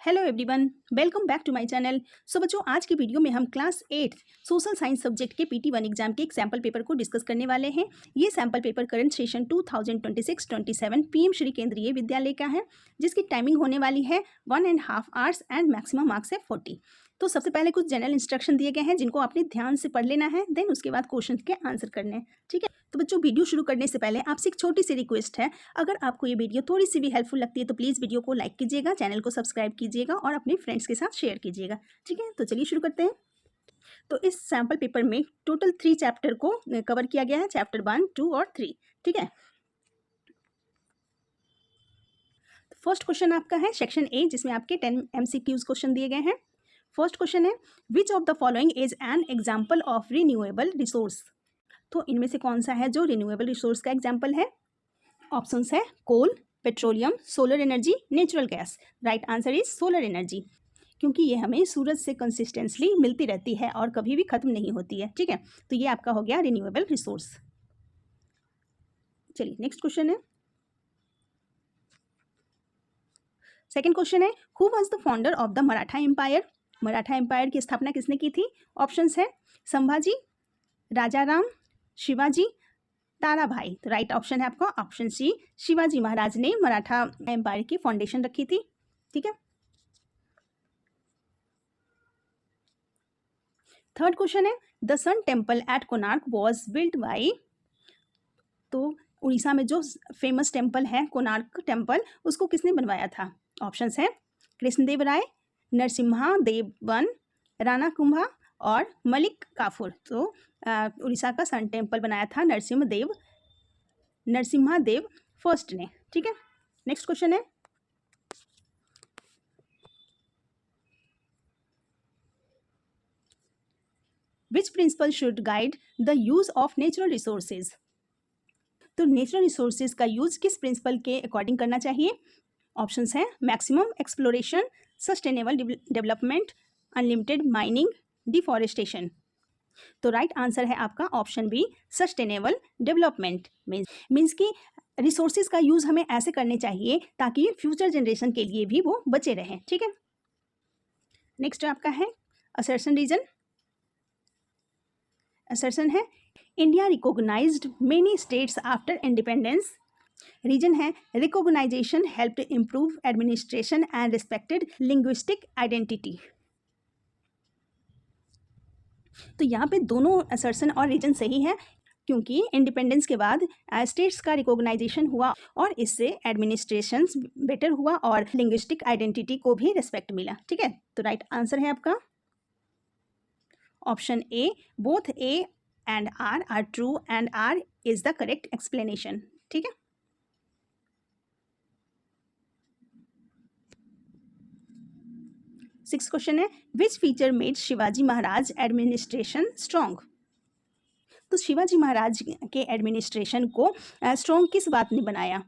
Hello everyone, welcome back to my channel. So बच्चों, आज की वीडियो में हम क्लास 8 सोशल साइंस सब्जेक्ट के PT1 एग्जाम के एक सैम्पल पेपर को डिस्कस करने वाले हैं। ये sample paper current session 2026-27 PM Shri केंद्रीय विद्यालय का है, जिसकी टाइमिंग होने वाली है 1.5 आवर्स एंड मैक्सिमम मार्क्स है 40। तो सबसे पहले कुछ जनरल इंस्ट्रक्शन दिए गए हैं जिनको आपने ध्यान से पढ़ लेना है, देन उसके बाद क्वेश्चन के आंसर करने हैं। ठीक है, तो बच्चों वीडियो शुरू करने से पहले आपसे एक छोटी सी रिक्वेस्ट है, अगर आपको ये वीडियो थोड़ी सी भी हेल्पफुल लगती है तो प्लीज़ वीडियो को लाइक कीजिएगा, चैनल को सब्सक्राइब कीजिएगा और अपने फ्रेंड्स के साथ शेयर कीजिएगा। ठीक है, तो चलिए शुरू करते हैं। तो इस सैम्पल पेपर में टोटल 3 चैप्टर को कवर किया गया है, चैप्टर 1, 2 और 3। ठीक है, फर्स्ट क्वेश्चन आपका है सेक्शन ए, जिसमें आपके 10 MCQs क्वेश्चन दिए गए हैं। फर्स्ट क्वेश्चन है, which of the following is an example of renewable resource. तो इनमें से कौन सा है जो रिन्यूएबल रिसोर्स का एग्जाम्पल है? ऑप्शंस है coal, petroleum, solar energy, natural gas. Right answer is solar energy, क्योंकि ये हमें सूरज से कंसिस्टेंटली मिलती रहती है और कभी भी खत्म नहीं होती है। ठीक है, तो ये आपका हो गया रिन्यूएबल रिसोर्स। चलिए नेक्स्ट क्वेश्चन है। सेकेंड क्वेश्चन है, who was the founder of the Maratha empire. Maratha empire की स्थापना किसने की थी? ऑप्शंस है संभाजी, राजाराम, शिवाजी, ताराभाई। तो राइट ऑप्शन है आपका ऑप्शन सी, शिवाजी महाराज ने मराठा एम्पायर की फाउंडेशन रखी थी। ठीक है, थर्ड क्वेश्चन है, the sun temple at Konark was built by. तो उड़ीसा में जो फेमस टेम्पल है कोणार्क टेम्पल, उसको किसने बनवाया था? ऑप्शंस है कृष्णदेव राय, नरसिम्हा देव वन, राणा कुंभा और मलिक काफूर। तो उड़ीसा का सन टेम्पल बनाया था नरसिम्हा देव फर्स्ट ने। ठीक है, नेक्स्ट क्वेश्चन है, which principle should guide the use of natural resources. तो नेचुरल रिसोर्सेज का यूज किस प्रिंसिपल के अकॉर्डिंग करना चाहिए? ऑप्शंस हैं maximum exploration, sustainable development, unlimited mining, deforestation. तो राइट आंसर है आपका option B, sustainable development. Means कि रिसोर्सेज का यूज हमें ऐसे करने चाहिए ताकि फ्यूचर जनरेशन के लिए भी वो बचे रहें। ठीक है, नेक्स्ट आपका है असर्शन रीजन। असर्शन है, India recognised many states after independence. Reason है, recognition helped improve administration and respected linguistic identity. तो यहाँ पे दोनों असर्शन और रीजन सही है, क्योंकि इंडिपेंडेंस के बाद स्टेट्स का रिकॉग्नाइजेशन हुआ और इससे एडमिनिस्ट्रेशन बेटर हुआ और लिंग्विस्टिक आइडेंटिटी को भी रिस्पेक्ट मिला। ठीक है, तो राइट आंसर है आपका option A, both A and R true and R is the correct explanation. ठीक है, सिक्स क्वेश्चन है, which feature made Shivaji Maharaj administration strong. तो शिवाजी महाराज के एडमिनिस्ट्रेशन को स्ट्रॉन्ग किस बात ने बनाया?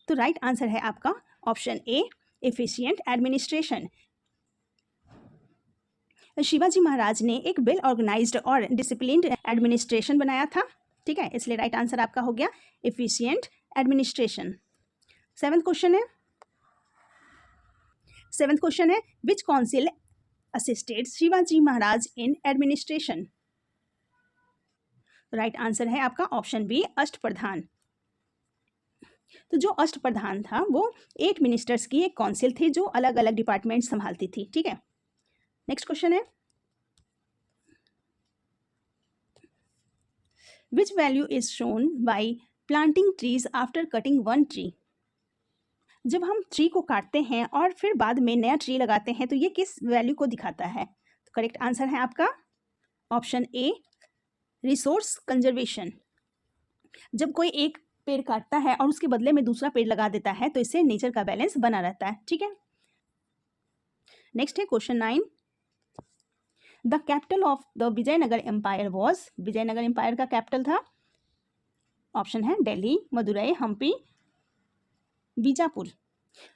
तो राइट आंसर है आपका option A, efficient administration. Shivaji Maharaj ने एक वेल ऑर्गेनाइज्ड और डिसिप्लिन्ड एडमिनिस्ट्रेशन बनाया था। ठीक है, इसलिए राइट आंसर आपका हो गया एफिशिएंट एडमिनिस्ट्रेशन। सेवेंथ क्वेश्चन है, which council assisted Shivaji Maharaj in administration. Right answer है आपका ऑप्शन बी, अष्टप्रधान। तो जो अष्टप्रधान था वो 8 मिनिस्टर्स की एक काउंसिल थी जो अलग अलग डिपार्टमेंट संभालती थी। ठीक है, नेक्स्ट क्वेश्चन है, which value is shown by planting trees after cutting one tree. जब हम ट्री को काटते हैं और फिर बाद में नया ट्री लगाते हैं तो ये किस वैल्यू को दिखाता है? तो करेक्ट आंसर है आपका ऑप्शन ए, रिसोर्स कंजर्वेशन। जब कोई एक पेड़ काटता है और उसके बदले में दूसरा पेड़ लगा देता है तो इससे नेचर का बैलेंस बना रहता है। ठीक है, नेक्स्ट है question 9, the capital of the Vijayanagar empire was. Vijayanagar empire का कैपिटल था, ऑप्शन है दिल्ली, मदुरई, हम्पी, बीजापुर।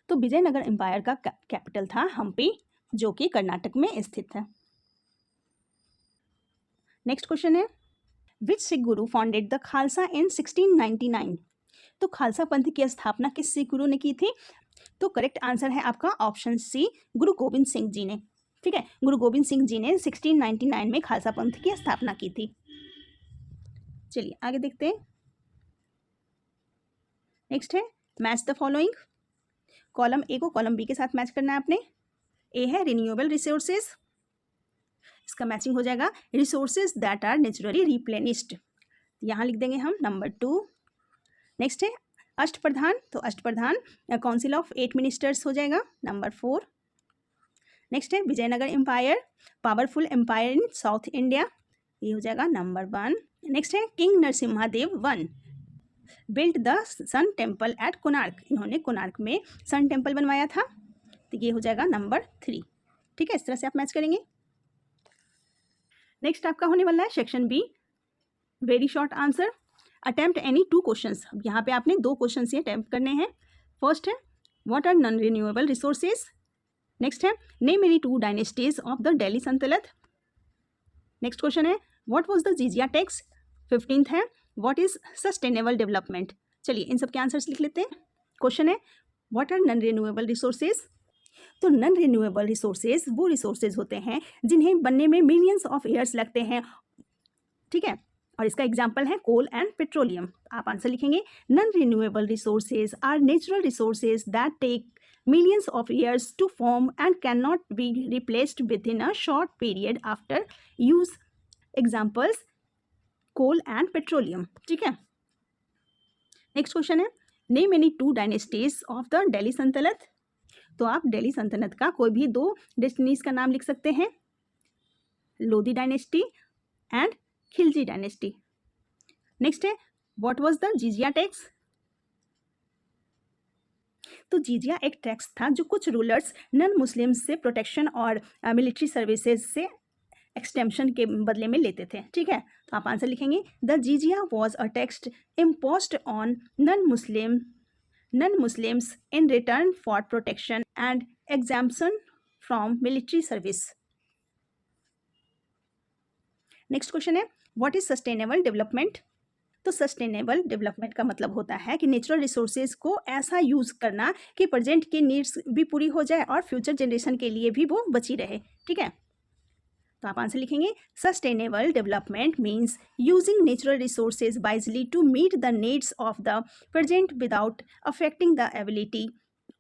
तो विजयनगर एम्पायर का कैपिटल था हम्पी, जो कि कर्नाटक में स्थित है। नेक्स्ट क्वेश्चन है, विच सिख गुरु फाउंडेड द खालसा इन 1699। तो खालसा पंथ की स्थापना किस सिख गुरु ने की थी? तो करेक्ट आंसर है आपका ऑप्शन सी, गुरु गोविंद सिंह जी ने। ठीक है, गुरु गोविंद सिंह जी ने 1699 में खालसा पंथ की स्थापना की थी। चलिए आगे देखते हैं। नेक्स्ट है match the following. Column A को कॉलम बी के साथ मैच करना है आपने। ए है रिन्यूएबल रिसोर्सेज, इसका मैचिंग हो जाएगा resources that are naturally replenished, यहाँ लिख देंगे हम नंबर 2। नेक्स्ट है अष्टप्रधान, तो अष्टप्रधान काउंसिल ऑफ 8 मिनिस्टर्स हो जाएगा नंबर 4। नेक्स्ट है Vijayanagar empire, powerful empire in south India, ये हो जाएगा नंबर 1। नेक्स्ट है king Narasimha Deva 1 built the sun temple at Konark, इन्होंने कोणार्क में सन टेम्पल बनवाया था, तो ये हो जाएगा नंबर 3। ठीक है, इस तरह से आप मैच करेंगे। नेक्स्ट आपका होने वाला है section B, very short answer, attempt any 2 questions. अब यहाँ पे आपने 2 क्वेश्चन ही अटेम्प्ट करने हैं। फर्स्ट है what are non renewable resources. Next है name any 2 dynasties of the Delhi Sultanate. Next question है what was the jizya tax. 15th है व्हाट इज सस्टेनेबल डेवलपमेंट। चलिए इन सब के आंसर्स लिख लेते हैं। क्वेश्चन है what are non renewable resources. तो नॉन रिन्यूएबल रिसोर्सेज वो रिसोर्सेज होते हैं जिन्हें बनने में मिलियंस ऑफ ईयर्स लगते हैं। ठीक है, और इसका एग्जाम्पल है कोल एंड पेट्रोलियम। आप आंसर लिखेंगे non renewable resources are natural resources that take millions of years to form and cannot be replaced within a short period after use. Examples coal and petroleum. ठीक है, next question है name any 2 dynasties of the Delhi सल्तनत। तो आप दिल्ली सल्तनत का कोई भी 2 डेस्टिनीज का नाम लिख सकते हैं, Lodhi dynasty and Khilji dynasty. Next है what was the jizya tax. तो जिजिया एक टैक्स था जो कुछ रूलर्स नॉन मुस्लिम्स से प्रोटेक्शन और मिलिट्री सर्विसेज से एक्सटेंशन के बदले में लेते थे। ठीक है, तो आप आंसर लिखेंगे the jizya was a tax imposed on non Muslims in return for protection and exemption from military service. Next question है व्हाट इज सस्टेनेबल डेवलपमेंट। तो सस्टेनेबल डेवलपमेंट का मतलब होता है कि नेचुरल रिसोर्सेज को ऐसा यूज़ करना कि प्रेजेंट की नीड्स भी पूरी हो जाए और फ्यूचर जनरेशन के लिए भी वो बची रहे। ठीक है, तो आप आंसर लिखेंगे sustainable development means using natural resources wisely to meet the needs of the present without affecting the ability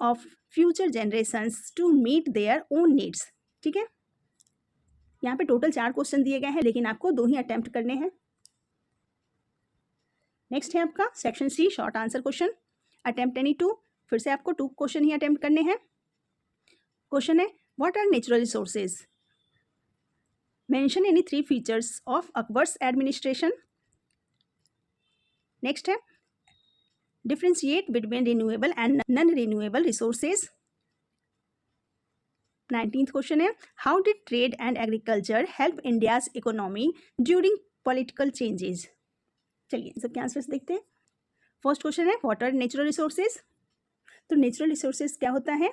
of future generations to meet their own needs. ठीक है, यहाँ पे टोटल 4 क्वेश्चन दिए गए हैं, लेकिन आपको 2 ही अटेम्प्ट करने हैं। नेक्स्ट है आपका section C, short answer question, attempt any 2। फिर से आपको 2 क्वेश्चन ही अटेम्प्ट करने हैं। क्वेश्चन है what are natural resources. Mention any 3 features of Akbar's administration. Next है differentiate between renewable and non renewable resources. 19th question है how did trade and agriculture help India's economy during political changes. चलिए इन सबके answers देखते हैं। First question है what are natural resources. तो natural resources क्या होता है,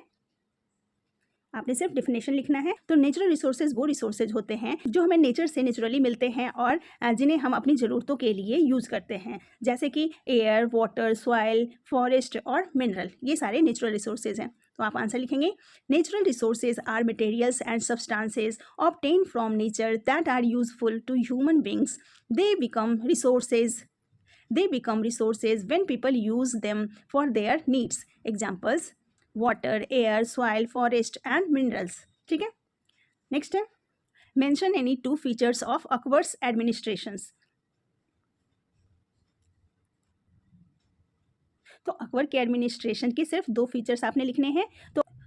आपने सिर्फ डेफिनेशन लिखना है। तो नेचुरल रिसोर्सेज वो रिसोर्सेज होते हैं जो हमें नेचर से नेचुरली मिलते हैं और जिन्हें हम अपनी ज़रूरतों के लिए यूज़ करते हैं, जैसे कि एयर, वाटर, सॉइल, फॉरेस्ट और मिनरल, ये सारे नेचुरल रिसोर्सेज हैं। तो आप आंसर लिखेंगे natural resources are materials and substances obtain from nature that are useful to human beings. They become resources when people use them for their needs. Examples water, air, soil, forest and minerals. ठीक है, next है mention any 2 features of Akbar's administrations. तो अकबर के administration की सिर्फ 2 features आपने लिखने हैं।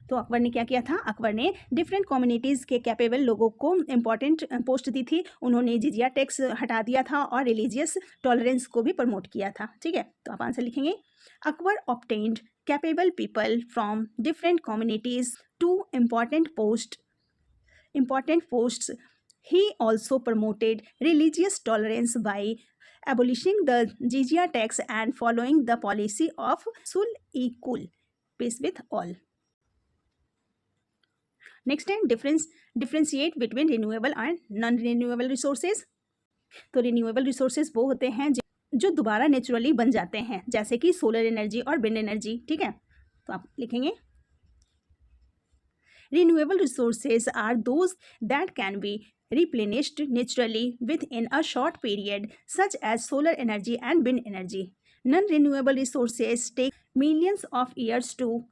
तो अकबर ने क्या किया था, अकबर ने डिफरेंट कम्युनिटीज़ के कैपेबल लोगों को इम्पॉर्टेंट पोस्ट दी थी, उन्होंने जिजिया टैक्स हटा दिया था और रिलीजियस टॉलरेंस को भी प्रमोट किया था। ठीक है, तो आप आंसर लिखेंगे Akbar obtained capable people from different communities to important posts. He also promoted religious tolerance by abolishing the jizya tax and following the policy of sul-e-kul, peace with all. Next है differentiate between renewable and non-renewable resources. तो renewable resources वो होते हैं जो दोबारा naturally बन जाते हैं, जैसे कि सोलर एनर्जी और विंड एनर्जी। ठीक है, तो आप लिखेंगे Renewable resources are those that can be replenished naturally within a short period, such as solar energy and wind energy. Non-renewable resources take millions of years to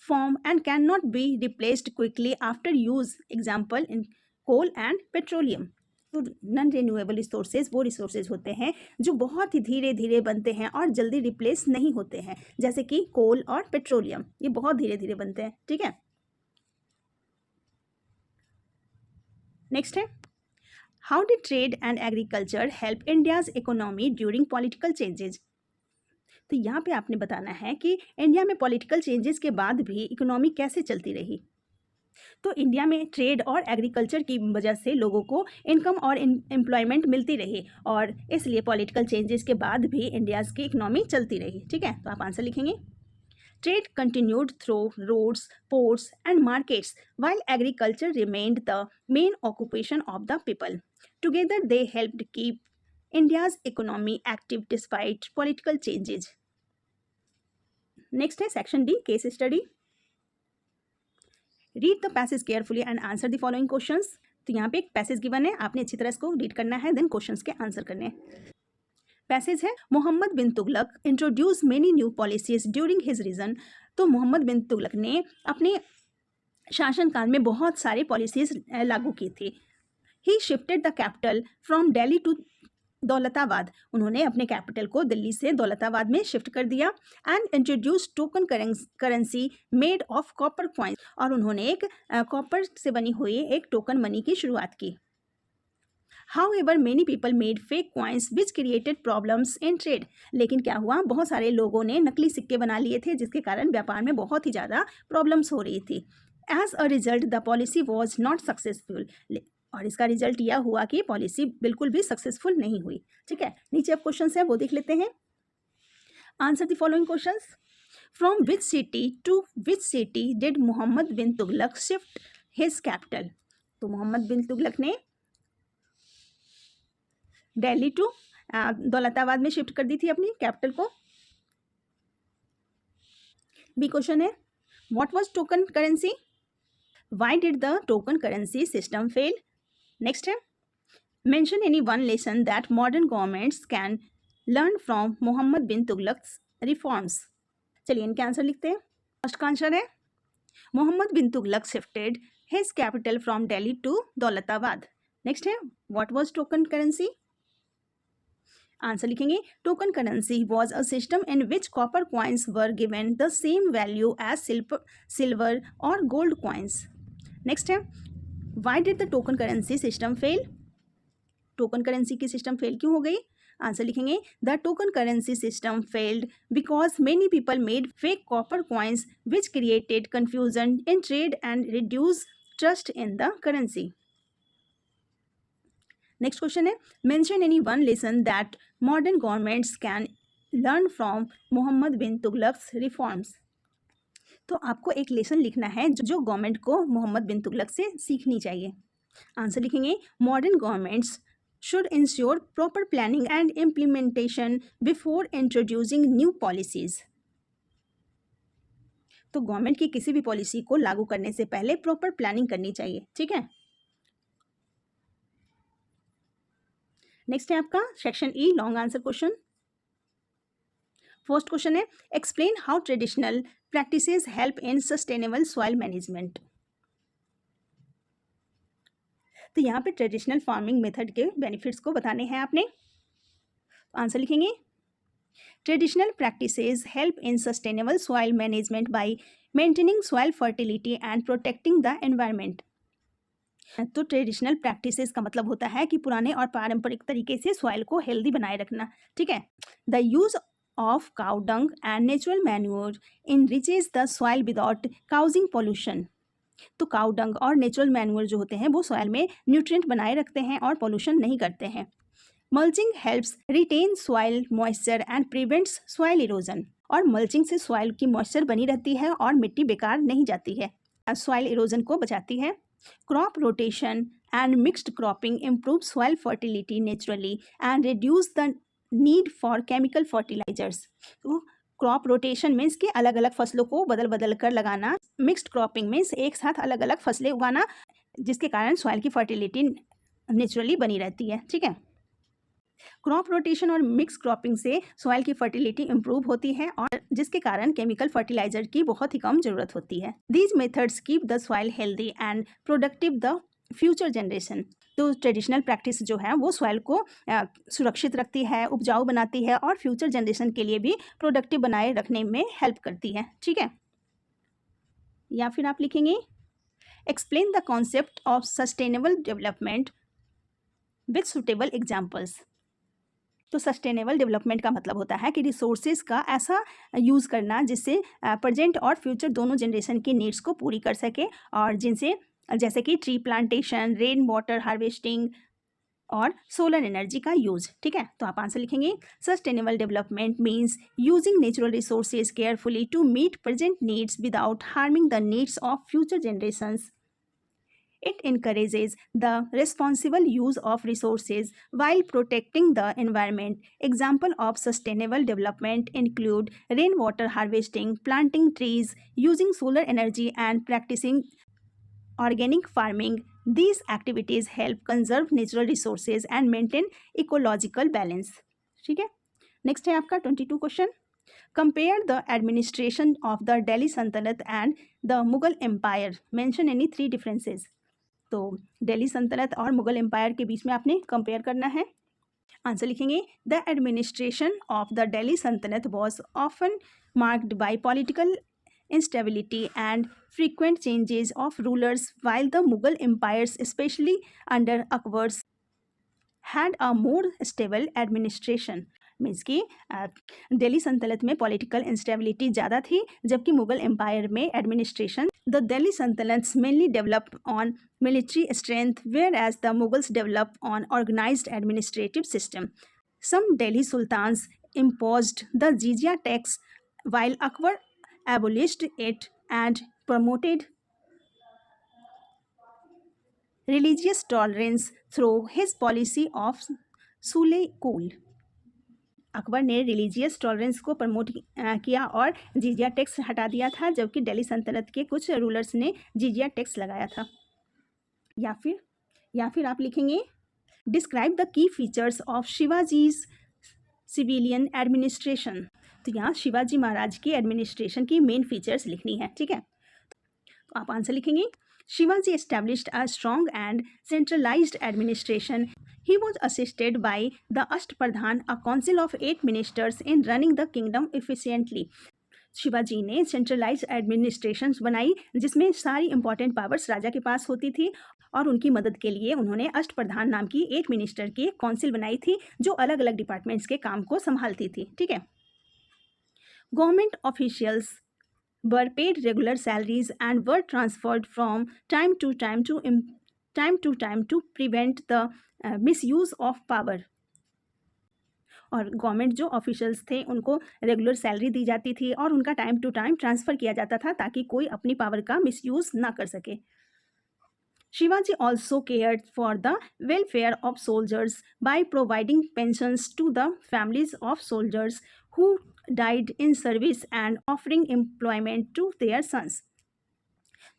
form and cannot be replaced quickly after use. Example in coal and petroleum. तो non renewable resources वो रिसोर्सेज होते हैं जो बहुत ही धीरे धीरे बनते हैं और जल्दी रिप्लेस नहीं होते हैं, जैसे कि कोल और पेट्रोलियम, ये बहुत धीरे धीरे बनते हैं। ठीक है, नेक्स्ट है, how did trade and agriculture help India's economy during political changes. तो यहाँ पे आपने बताना है कि इंडिया में पॉलिटिकल चेंजेस के बाद भी इकोनॉमी कैसे चलती रही। तो इंडिया में ट्रेड और एग्रीकल्चर की वजह से लोगों को इनकम और एम्प्लॉयमेंट मिलती रही और इसलिए पॉलिटिकल चेंजेस के बाद भी इंडियाज़ की इकोनॉमी चलती रही। ठीक है, तो आप आंसर लिखेंगे, trade continued through roads, ports and markets while agriculture remained the main occupation of the people. Together they helped keep India's economy active despite political changes. Next है section D, case study. Read the passage carefully and answer the following questions. तो यहाँ पे एक passage given है, आपने अच्छी तरह इसको रीड करना है, देन क्वेश्चंस के आंसर करने हैं। पैसेज है, Mohammad bin Tughlaq introduced many new policies during his reign. तो मोहम्मद बिन तुगलक ने अपने शासनकाल में बहुत सारी पॉलिसीज लागू की थी। ही shifted the capital from Delhi to Daulatabad. उन्होंने अपने कैपिटल को दिल्ली से दौलताबाद में शिफ्ट कर दिया। And introduce token currency made of copper coins. और उन्होंने एक कॉपर से बनी हुई एक टोकन मनी की शुरुआत की। However, many people made fake coins which created problems in trade. लेकिन क्या हुआ, बहुत सारे लोगों ने नकली सिक्के बना लिए थे जिसके कारण व्यापार में बहुत ही ज़्यादा प्रॉब्लम्स हो रही थी। As a result, the policy was not successful. और इसका रिजल्ट यह हुआ कि पॉलिसी बिल्कुल भी सक्सेसफुल नहीं हुई। ठीक है, नीचे अब क्वेश्चन है वो देख लेते हैं। Answer the following questions. From which city did Muhammad bin Tughlaq shift his capital. तो मोहम्मद बिन तुगलक ने दिल्ली टू दौलताबाद में शिफ्ट कर दी थी अपनी कैपिटल को। बी क्वेश्चन है, what was token currency, why did the token currency system fail. Next है, mention any one lesson that modern governments can learn from Mohammad bin Tughlaq's reforms. चलिए इनके आंसर लिखते हैं। फर्स्ट का आंसर है, Mohammad bin Tughlaq shifted his capital from Delhi to Daulatabad. Next है, what was token currency. Answer लिखेंगे, token currency was a system in which copper coins were given the same value as silver और गोल्ड कॉइन्स। नेक्स्ट है, why did the token currency system fail. Token currency की system fail क्यों हो गई। Answer लिखेंगे, the token currency system failed because many people made fake copper coins which created confusion in trade and reduce trust in the currency. Next question है, mention any one lesson that modern governments can learn from Mohammad bin Tughlaq's reforms. तो आपको एक lesson लिखना है जो government को मोहम्मद बिन तुगलक से सीखनी चाहिए। आंसर लिखेंगे, modern governments should ensure proper planning and implementation before introducing new policies. तो गवर्नमेंट की किसी भी पॉलिसी को लागू करने से पहले प्रॉपर प्लानिंग करनी चाहिए। ठीक है, नेक्स्ट है आपका section E, long answer question. First question है, explain how traditional practices help in sustainable soil management. तो यहाँ पे ट्रेडिशनल फार्मिंग मेथड के बेनिफिट्स को बताने हैं आपने। आंसर लिखेंगे, traditional practices help in sustainable soil management by maintaining soil fertility and protecting the environment. तो ट्रेडिशनल प्रैक्टिसेस का मतलब होता है कि पुराने और पारंपरिक तरीके से सॉइल को हेल्दी बनाए रखना। ठीक है, the use of cow dung and natural manure enriches the soil without causing pollution. तो काउ डंग और नेचुरल मैन्योर जो होते हैं वो सॉइल में न्यूट्रिएंट बनाए रखते हैं और पोल्यूशन नहीं करते हैं। Mulching helps retain soil moisture and prevents soil erosion. और मल्चिंग से सॉइल की मॉइस्चर बनी रहती है और मिट्टी बेकार नहीं जाती है, सॉइल इरोजन को बचाती है। Crop rotation and mixed cropping improve soil fertility naturally and reduce the need for chemical fertilizers. तो क्रॉप रोटेशन मीन्स कि अलग अलग फसलों को बदल बदल कर लगाना मिक्स्ड क्रॉपिंग मीन्स एक साथ अलग अलग फसलें उगाना, जिसके कारण सॉइल की फर्टिलिटी नेचुरली बनी रहती है। ठीक है, क्रॉप रोटेशन और मिक्स क्रॉपिंग से सॉइल की फर्टिलिटी इंप्रूव होती है और जिसके कारण केमिकल फर्टिलाइजर की बहुत ही कम जरूरत होती है। These methods keep the soil healthy and productive the future generation. तो ट्रेडिशनल प्रैक्टिस जो है वो सॉइल को सुरक्षित रखती है, उपजाऊ बनाती है और फ्यूचर जनरेशन के लिए भी प्रोडक्टिव बनाए रखने में हेल्प करती है। ठीक है, या फिर आप लिखेंगे explain the concept of sustainable development with suitable examples. तो सस्टेनेबल डेवलपमेंट का मतलब होता है कि रिसोर्सेज का ऐसा यूज़ करना जिससे प्रेजेंट और फ्यूचर दोनों जनरेशन की नीड्स को पूरी कर सके, और जिनसे जैसे कि tree plantation, rain water harvesting और सोलर एनर्जी का यूज़। ठीक है, तो आप आंसर लिखेंगे sustainable development means using natural resources carefully to meet present needs without harming the needs of future generations. It encourages the responsible use of resources while protecting the environment. Example of sustainable development include rainwater harvesting, planting trees, using solar energy, and practicing organic farming. These activities help conserve natural resources and maintain ecological balance. ठीक है, next है आपका 22 question. Compare the administration of the Delhi Sultanate and the Mughal Empire. Mention any three differences. तो दिल्ली सल्तनत और Mughal empire के बीच में आपने कंपेयर करना है। आंसर लिखेंगे the administration of the Delhi Sultanate was often marked by political instability and frequent changes of rulers, while the Mughal empires, especially under Akbar's, had a more stable administration. Means कि दिल्ली सल्तनत में political instability ज़्यादा थी, जबकि Mughal empire में administration the Delhi sultanate mainly develop on military strength, whereas the Mughals develop on organised administrative system. Some Delhi sultans imposed the jizya tax, while Akbar abolished it and promoted religious tolerance through his policy of Sule-Kul. Akbar ने religious tolerance को promote किया और जिजिया tax हटा दिया था, जबकि दिल्ली सल्तनत के कुछ रूलर्स ने जिजिया टैक्स लगाया था। या फिर आप लिखेंगे describe the key features of Shivaji's civilian administration. तो यहाँ शिवाजी महाराज की एडमिनिस्ट्रेशन की मेन फीचर्स लिखनी है। ठीक है, तो आप आंसर लिखेंगे Shivaji established a strong and centralised administration. He was assisted by the Ashtpradhan, a council of 8 ministers, in running the kingdom efficiently. Shivaji ने सेंट्रलाइज एडमिनिस्ट्रेशन बनाई जिसमें सारी इंपॉर्टेंट पावर्स राजा के पास होती थी, और उनकी मदद के लिए उन्होंने अष्टप्रधान नाम की 8 मिनिस्टर की एक काउंसिल बनाई थी जो अलग अलग डिपार्टमेंट्स के काम को संभालती थी। ठीक है, government officials were paid regular salaries and were transferred from time to time to prevent the misuse of power. और गवर्नमेंट जो ऑफिशियल्स थे उनको रेगुलर सैलरी दी जाती थी और उनका टाइम टू टाइम ट्रांसफ़र किया जाता था ताकि कोई अपनी पावर का मिसयूज़ ना कर सके. Shivaji also cared for the welfare of soldiers by providing pensions to the families of soldiers who died in service and offering employment to their sons.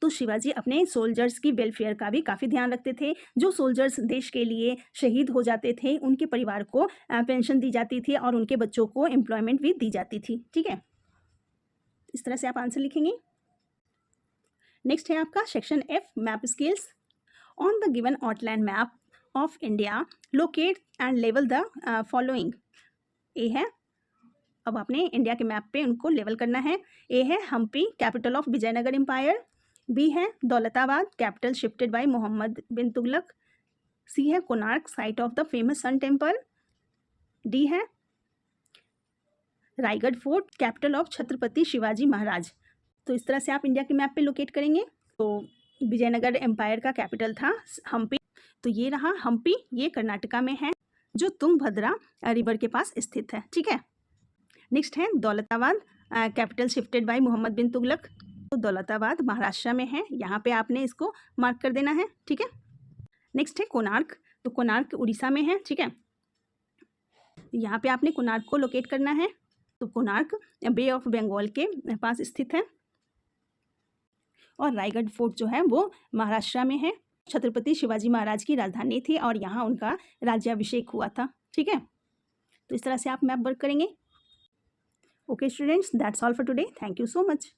तो शिवाजी अपने सोल्जर्स की वेलफेयर का भी काफ़ी ध्यान रखते थे। जो सोल्जर्स देश के लिए शहीद हो जाते थे उनके परिवार को पेंशन दी जाती थी और उनके बच्चों को एम्प्लॉयमेंट भी दी जाती थी। ठीक है, इस तरह से आप आंसर लिखेंगे। नेक्स्ट है आपका section F, map skills. On the given outline map of India locate and लेवल द फॉलोइंग. ए है, अब आपने इंडिया के मैप पे उनको लेवल करना है. ए है Hampi, capital of Vijayanagara empire. B है Daulatabad, capital shifted by Mohammad bin Tughlaq. C है Konark, site of the famous sun temple. D है Raigad fort, capital of Chhatrapati Shivaji Maharaj. तो इस तरह से आप इंडिया के मैप पे लोकेट करेंगे. तो विजयनगर एम्पायर का कैपिटल था हम्पी, तो ये रहा हम्पी, ये कर्नाटका में है जो तुंगभद्रा रिवर के पास स्थित है. ठीक है, नेक्स्ट है Daulatabad, capital shifted by Mohammad bin Tughlaq. तो दौलताबाद महाराष्ट्र में है, यहाँ पे आपने इसको मार्क कर देना है. ठीक है, नेक्स्ट है कोणार्क, तो कोणार्क उड़ीसा में है. ठीक है, यहाँ पे आपने कोणार्क को लोकेट करना है. तो कोणार्क बे ऑफ बंगाल के पास स्थित है. और रायगढ़ फोर्ट जो है वो महाराष्ट्र में है। छत्रपति शिवाजी महाराज की राजधानी थी और यहाँ उनका राज्याभिषेक हुआ था। ठीक है, तो इस तरह से आप मैप वर्क करेंगे। Okay students, that's all for today. Thank you so much.